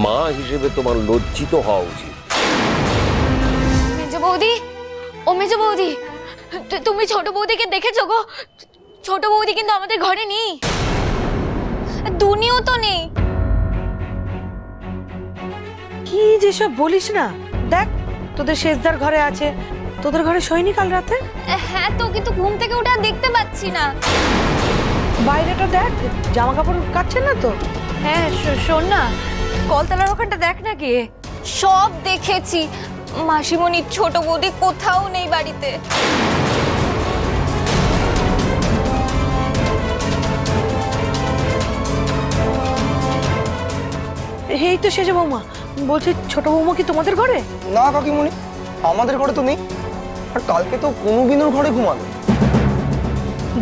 মা হিসেবে তোমার লজ্জিত হওয়া উচিত। মেজো বৌদি, ও মেজো বৌদি, তুমি ছোট বৌদিকে দেখেছো গো? ছোট বৌদি কিন্তু আমাদের ঘরে নেই, দুনিও তো নেই। কি যেসব বলিস না, দেখ তোদের শেষদার ঘরে আছে, তোদের ঘরে শোয়নি কাল রাতে? হ্যাঁ তো, কিন্তু ঘুম থেকে ওটা দেখতে পাচ্ছি না। বাইরেটা দেখ, জামা কাপড় কাচ্ছে না তো? হ্যাঁ শোন না, কলতলার ওখানটা দেখ না গিয়ে। সব দেখেছি, মাসিমণি ছোট বৌদি কোথাও নেই বাড়িতে। এই তো সেজে বৌমা বলছে, ছোট বৌমা কি তোমাদের ঘরে? না কাকিমণি, আমাদের ঘরে তো নেই। আর কালকে তো কোনো বিনুর ঘরে ঘুমালো।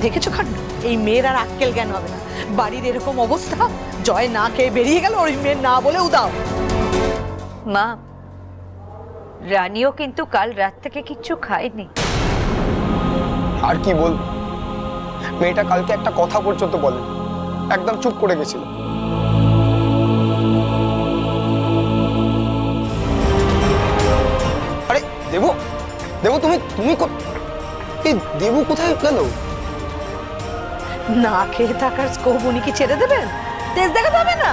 দেখেছো খান, এই মেয়ের আর আক্কেল জ্ঞান হবে না। বাড়ির এরকম অবস্থা, জয় না খেয়ে বেরিয়ে গেল, ওই মেয়ের না বলে উদাও। মা, রানীও কিন্তু কাল রাত থেকে কিচ্ছু খায়নি। আর কি বল, মেয়েটা কালকে একটা কথা পর্যন্ত বলে, একদম চুপ করে গেছিল। আরে দেবু, দেবু তুমি তুমি এই দেবু কোথায় গেল? না খেয়ে থাকার স্কোপ উনি কি ছেড়ে দেবেন? তেজ দেখাতে হবে না?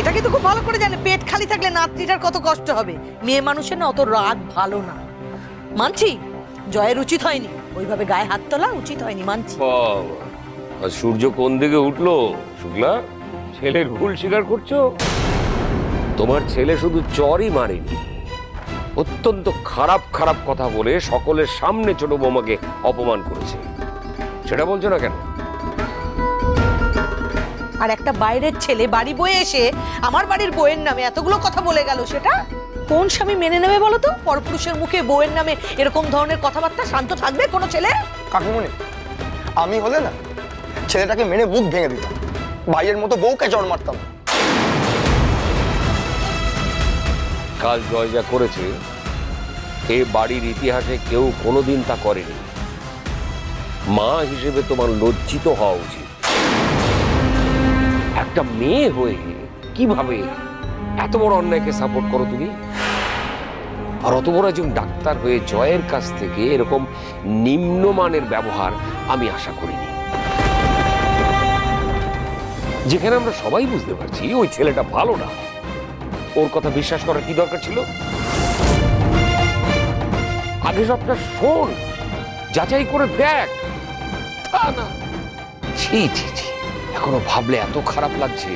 এটা কিন্তু খুব ভালো করে জানে, পেট খালি থাকলে নাতনিটার কত কষ্ট হবে। মেয়ে মানুষের না অত রাগ ভালো না। মানছি জয়ের উচিত হয়নি, ওইভাবে গায়ে হাত তোলা উচিত হয়নি, মানছি। বাবা, আর সূর্য কোন দিকে উঠলো? শুক্লা, ছেলের ভুল স্বীকার করছো? তোমার ছেলে শুধু চরই মারেনি, অত্যন্ত খারাপ খারাপ কথা বলে সকলের সামনে ছোট বৌমাকে অপমান করেছে। সেটা বলছো না কেন? আর একটা বাইরের ছেলে বাড়ি বয়ে এসে আমার বাড়ির বউয়ের নামে এতগুলো কথা বলে গেল, সেটা কোন স্বামী মেনে নেবে বলো তো? পরপুরুষের মুখে বউয়ের নামে এরকম ধরনের কথাবার্তা শান্ত থাকবে কোনো ছেলে? কাকিমণি, আমি হলে না ছেলেটাকে মেরে মুখ ভেঙে দিতাম, ভাইয়ের মতো বউকে জড় মারতাম। কাল জয় যা করেছে, এ বাড়ির ইতিহাসে কেউ কোনোদিন তা করেনি। মা হিসেবে তোমার লজ্জিত হওয়া উচিত। একটা মেয়ে হয়ে কিভাবে এত বড় অন্যায়কে সাপোর্ট করো তুমি? আর অত বড় একজন ডাক্তার হয়ে জয়ের কাছ থেকে এরকম নিম্নমানের ব্যবহার আমি আশা করিনি। যেখানে আমরা সবাই বুঝতে পারছি ওই ছেলেটা ভালো না, ওর কথা বিশ্বাস করার কি দরকার ছিল? আগে সবটা শোন, যাচাই করে দেখ। তা না, ছি ছি ছি, এখনো ভাবলে এত খারাপ লাগছে।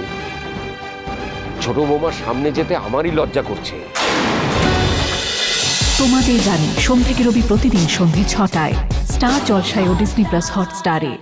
ছোট বৌমার সামনে যেতে আমারই লজ্জা করছে। তোমাদের জানি সোম থেকে রবি প্রতিদিন সন্ধ্যে ৬টায় স্টার জলসায় ও ডিজনি প্লাস হটস্টারে।